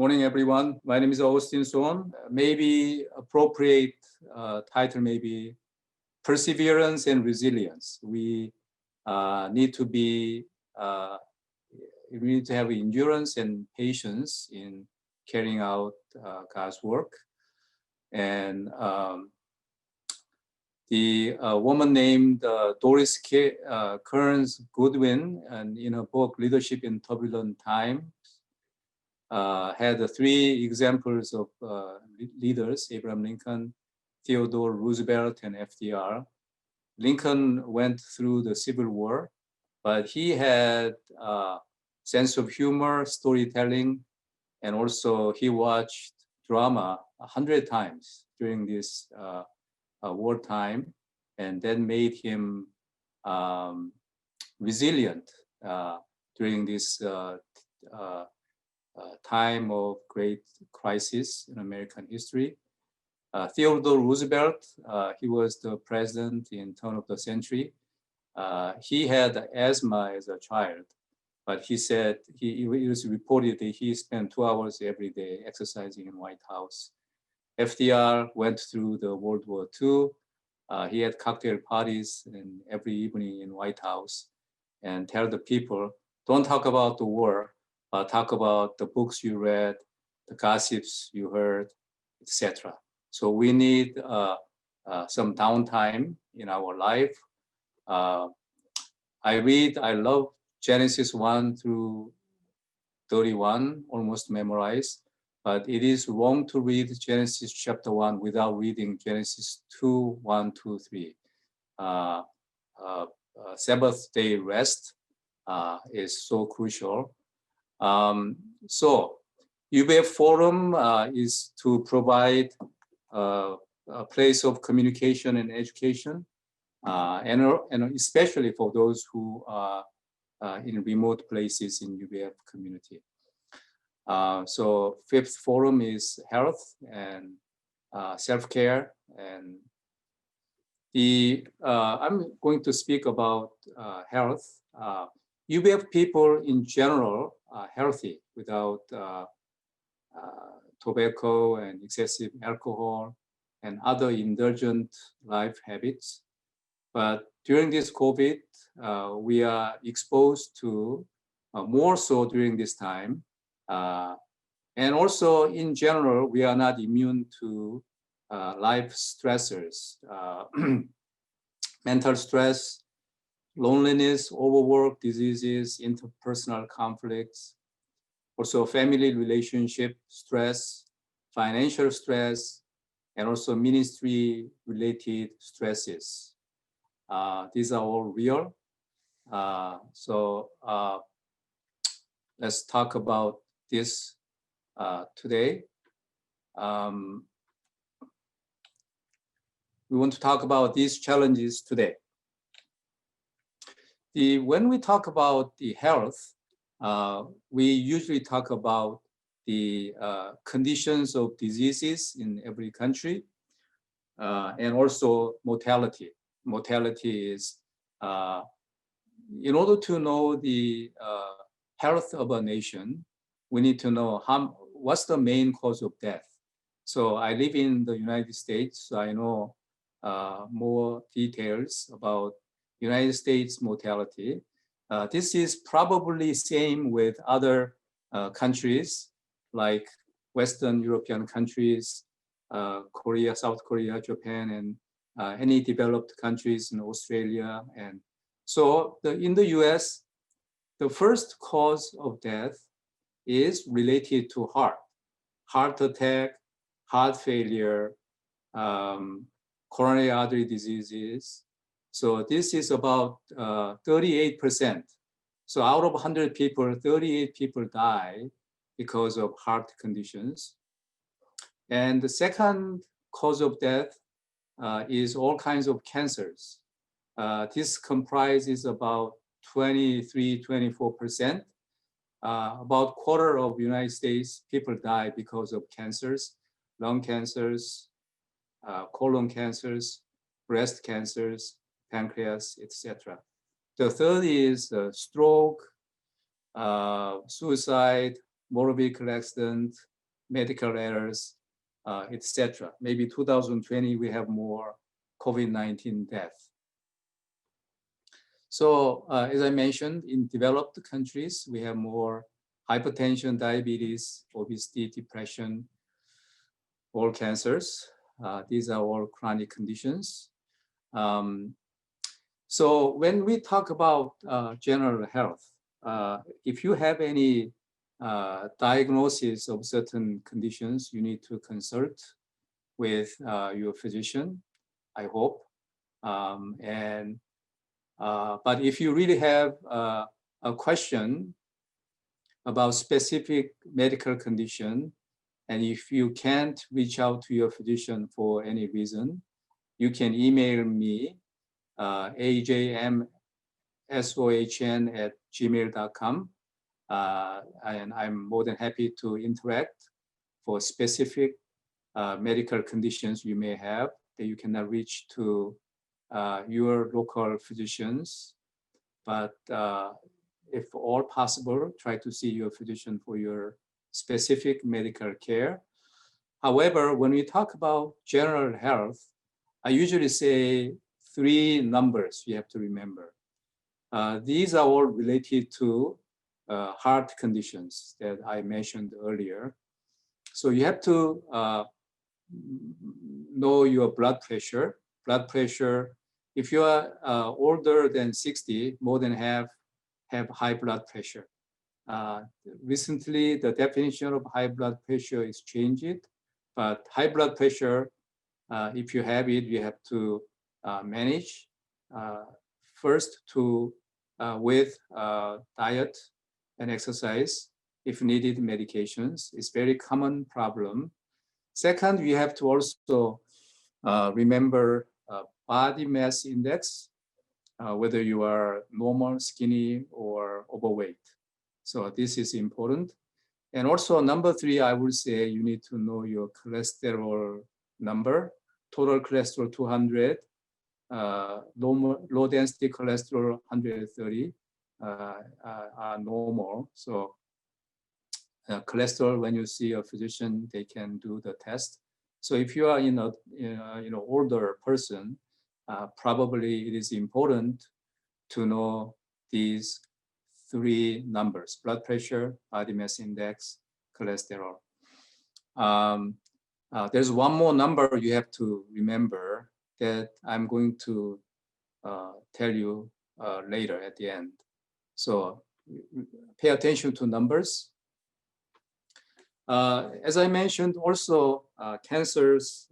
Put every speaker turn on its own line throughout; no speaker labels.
Morning, everyone. My name is Austin Sohn. Maybe appropriate title may be Perseverance and Resilience. We need to have endurance and patience in carrying out God's work. And the woman named Doris Kearns Goodwin, and in her book Leadership in Turbulent Times, had three examples of leaders: Abraham Lincoln, Theodore Roosevelt, and FDR. Lincoln went through the Civil War, but he had a sense of humor, storytelling, and also he watched drama 100 times during this wartime, and that made him resilient during this time of great crisis in American history. Theodore Roosevelt, he was the president in turn of the century. He had asthma as a child, but he said it was reported that he spent 2 hours every day exercising in White House. FDR went through the World War II. He had cocktail parties every evening in White House and tell the people, don't talk about the war, but talk about the books you read, the gossips you heard, etc. So we need some downtime in our life. I love Genesis 1 through 31, almost memorized, but it is wrong to read Genesis chapter 1 without reading Genesis 2, 1, 2, 3. Sabbath day rest is so crucial. So UBF Forum is to provide a place of communication and education, and especially for those who are in remote places in UBF community. So fifth forum is health and self-care, and I'm going to speak about health. UBF people in general are healthy without tobacco and excessive alcohol and other indulgent life habits. But during this COVID, we are exposed to more so during this time. And also in general, we are not immune to life stressors, mental stress, loneliness, overwork, diseases, interpersonal conflicts, also family relationship stress, financial stress, and also ministry-related stresses. These are all real. So let's talk about this today. We want to talk about these challenges today. When we talk about the health, we usually talk about the conditions of diseases in every country, and also mortality. Mortality is, in order to know the health of a nation, we need to know what's the main cause of death. So I live in the United States, so I know more details about United States mortality. This is probably same with other countries like Western European countries, Korea, South Korea, Japan, and any developed countries in Australia. And so in the US, the first cause of death is related to heart attack, heart failure, coronary artery diseases. So this is about 38%. So out of 100 people, 38 people die because of heart conditions. And the second cause of death is all kinds of cancers. This comprises about 23, 24%. About quarter of United States people die because of cancers, lung cancers, colon cancers, breast cancers, pancreas, etc. The third is stroke, suicide, motor vehicle accident, medical errors, etc. Maybe 2020, we have more COVID-19 death. So as I mentioned, in developed countries, we have more hypertension, diabetes, obesity, depression, all cancers. These are all chronic conditions. So when we talk about general health, if you have any diagnosis of certain conditions, you need to consult with your physician, I hope. But if you really have a question about specific medical condition, and if you can't reach out to your physician for any reason, you can email me, ajmsohn@gmail.com. And I'm more than happy to interact for specific medical conditions you may have that you cannot reach to your local physicians. But if all possible, try to see your physician for your specific medical care. However, when we talk about general health, I usually say 3 numbers you have to remember. These are all related to heart conditions that I mentioned earlier. So you have to know your blood pressure. Blood pressure, if you are older than 60, more than half have high blood pressure. Recently, the definition of high blood pressure is changed, but high blood pressure, if you have it, you have to manage first with diet and exercise. If needed, medications. It's very common problem. Second, we have to also remember body mass index, whether you are normal, skinny, or overweight. So this is important. And also number 3, I would say you need to know your cholesterol number. Total cholesterol 200, low density cholesterol 130 are normal. So cholesterol, when you see a physician, they can do the test. So if you are in a older person, probably it is important to know these 3 numbers: blood pressure, body mass index, cholesterol. There's one more number you have to remember that I'm going to tell you later at the end. So pay attention to numbers. As I mentioned, also cancers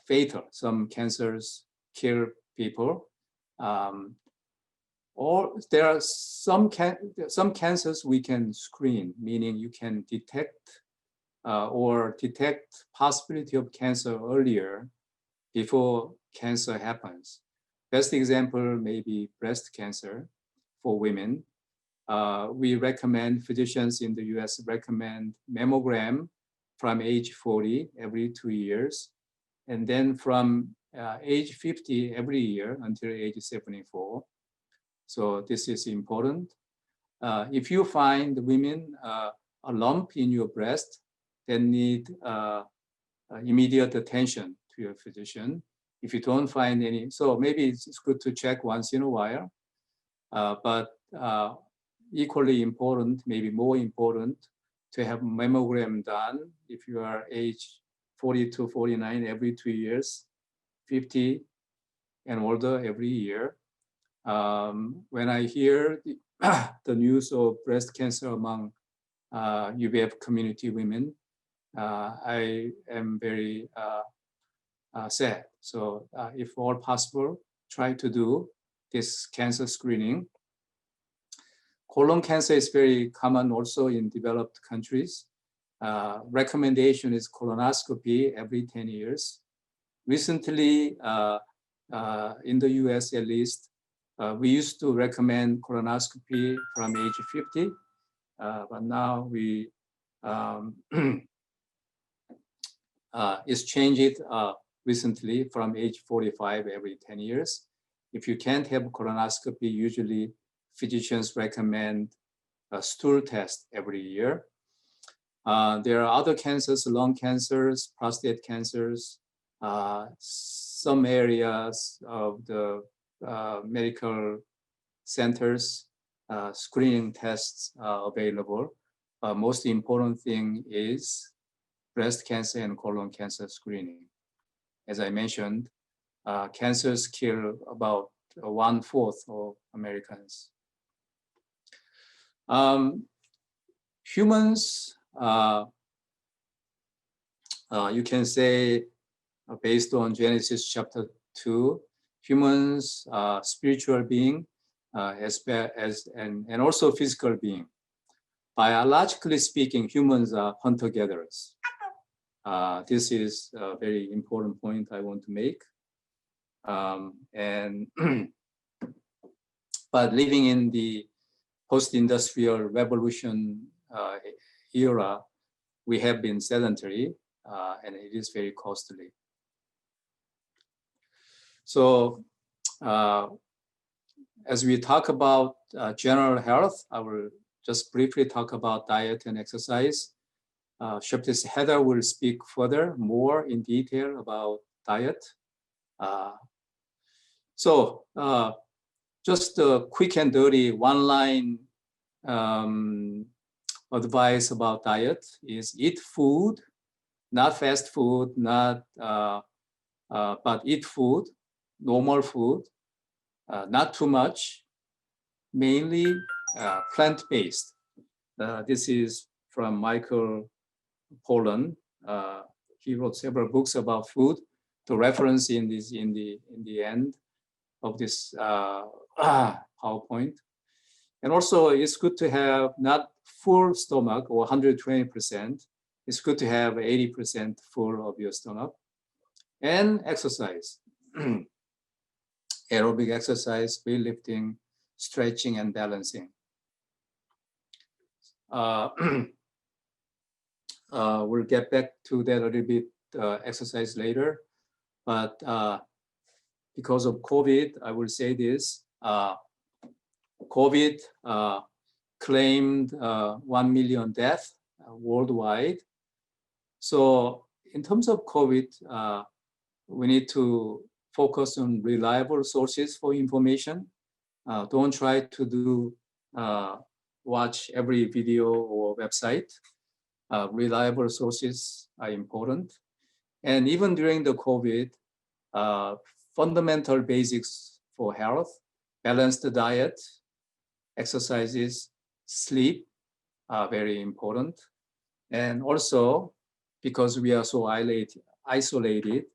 fatal. Some cancers kill people. Or there are some cancers we can screen, meaning you can detect possibility of cancer earlier before cancer happens. Best example may be breast cancer for women. Physicians in the US recommend mammogram from age 40 every 2 years, and then from age 50 every year until age 74. So this is important. If you find women a lump in your breast, then need immediate attention to your physician. If you don't find any, so maybe it's good to check once in a while, but equally important, maybe more important, to have mammogram done if you are age 40 to 49 every 2 years, 50 and older every year. When I hear the news of breast cancer among UBF community women, I am very sad. So if all possible, try to do this cancer screening. Colon cancer is very common also in developed countries. Recommendation is colonoscopy every 10 years. Recently, in the US at least, we used to recommend colonoscopy from age 50, but now it's changed recently from age 45 every 10 years. If you can't have colonoscopy, usually physicians recommend a stool test every year. There are other cancers, lung cancers, prostate cancers. Some areas of the medical centers, screening tests are available. Most important thing is breast cancer and colon cancer screening. As I mentioned, cancers kill about 1/4 of Americans. Humans, you can say, based on Genesis chapter 2, humans are spiritual being as well as and also physical being. Biologically speaking, humans are hunter-gatherers. This is a very important point I want to make. But living in the post-industrial revolution era, we have been sedentary, and it is very costly. So as we talk about general health, I will just briefly talk about diet and exercise. Sheptess Heather will speak further, more in detail about diet. So just a quick and dirty one-line advice about diet is eat food, not fast food, not but eat food, normal food, not too much, mainly plant-based. This is from Michael Pollan. He wrote several books about food. The reference in the end of this PowerPoint. And also, it's good to have not full stomach or 120%. It's good to have 80% full of your stomach. And exercise. Aerobic exercise, weightlifting, stretching, and balancing. We'll get back to that a little bit, exercise later. But because of COVID, I will say this. COVID claimed 1 million deaths worldwide. So in terms of COVID, we need to focus on reliable sources for information. Don't try to do watch every video or website. Reliable sources are important. And even during the COVID, fundamental basics for health, balanced diet, exercises, sleep are very important. And also, because we are so isolated,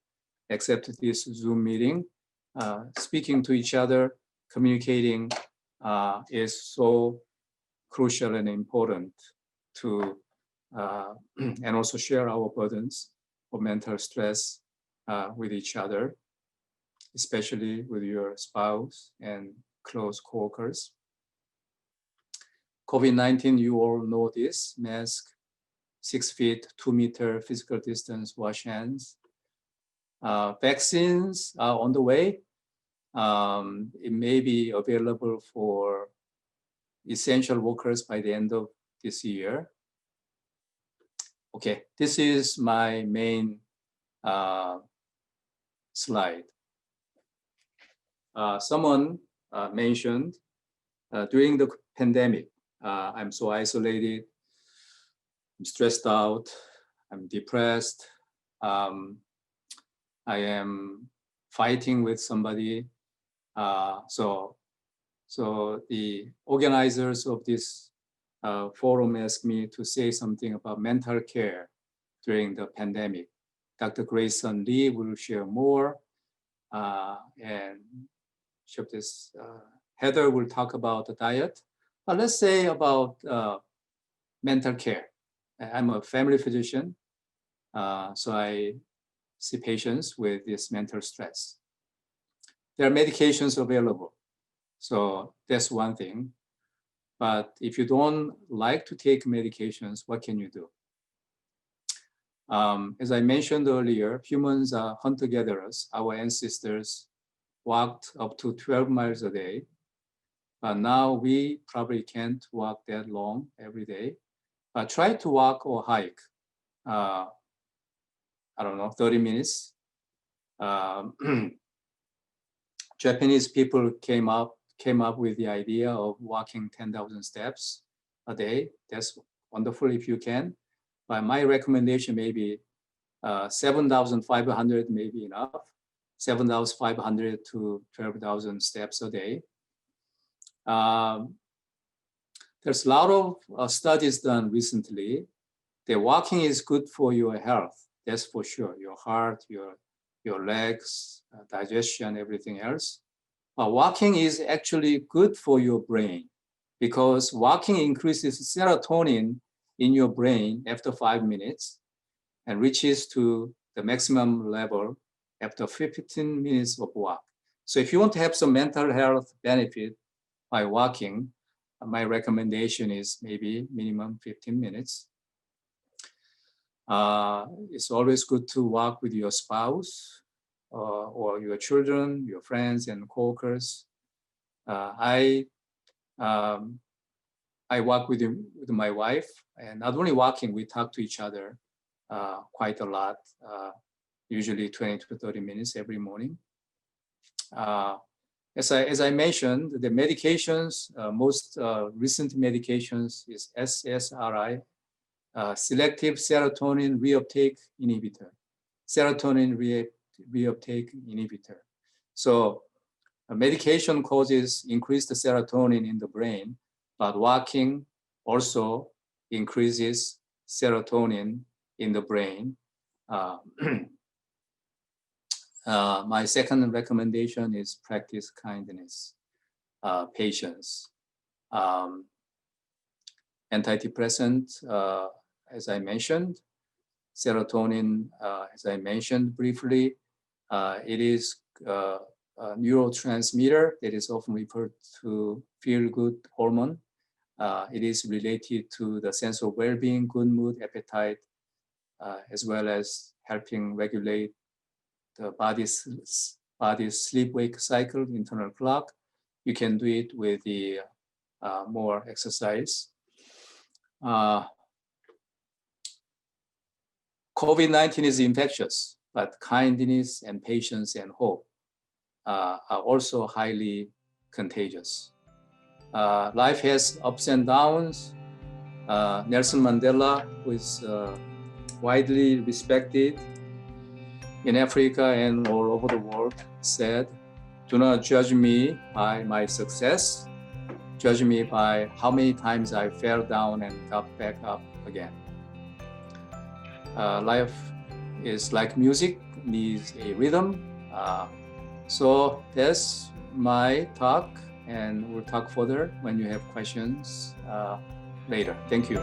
except this Zoom meeting, speaking to each other, communicating is so crucial and important to, and also share our burdens of mental stress with each other, especially with your spouse and close coworkers. COVID-19, you all know this, mask, 6 feet, 2 meter physical distance, wash hands. Vaccines are on the way. It may be available for essential workers by the end of this year. Okay, this is my main slide. Someone mentioned during the pandemic, I'm so isolated, I'm stressed out, I'm depressed, I am fighting with somebody. So the organizers of this forum asked me to say something about mental care during the pandemic. Dr. Grayson Lee will share more, and Sheptess Heather will talk about the diet. But let's say about mental care. I'm a family physician, so I see patients with this mental stress. There are medications available, so that's one thing. But if you don't like to take medications, what can you do? As I mentioned earlier, humans are hunter-gatherers. Our ancestors walked up to 12 miles a day. But now we probably can't walk that long every day. try to walk or hike. I don't know, 30 minutes. Japanese people came up with the idea of walking 10,000 steps a day. That's wonderful if you can. But my recommendation may be 7,500 may be enough. 7,500 to 12,000 steps a day. There's a lot of studies done recently. The walking is good for your health. That's for sure. Your heart, your legs, digestion, everything else. But walking is actually good for your brain because walking increases serotonin in your brain after 5 minutes and reaches to the maximum level after 15 minutes of walk. So if you want to have some mental health benefit by walking, my recommendation is maybe minimum 15 minutes. It's always good to walk with your spouse or your children, your friends and coworkers. I walk with my wife, and not only walking, we talk to each other quite a lot, usually 20 to 30 minutes every morning. As I mentioned, the medications, most recent medications is SSRI, selective serotonin reuptake inhibitor. Serotonin reuptake inhibitor. So medication causes increased serotonin in the brain, but walking also increases serotonin in the brain. My second recommendation is practice kindness, patience. Antidepressant, as I mentioned, serotonin, as I mentioned briefly, it is a neurotransmitter that is often referred to feel-good hormone. It is related to the sense of well-being, good mood, appetite, as well as helping regulate the body's sleep-wake cycle, internal clock. You can do it with the more exercise. COVID-19 is infectious, but kindness and patience and hope are also highly contagious. Life has ups and downs. Nelson Mandela, who is widely respected in Africa and all over the world, said, "Do not judge me by my success. Judge me by how many times I fell down and got back up again." Life is like music, needs a rhythm. So that's my talk, and we'll talk further when you have questions later. Thank you.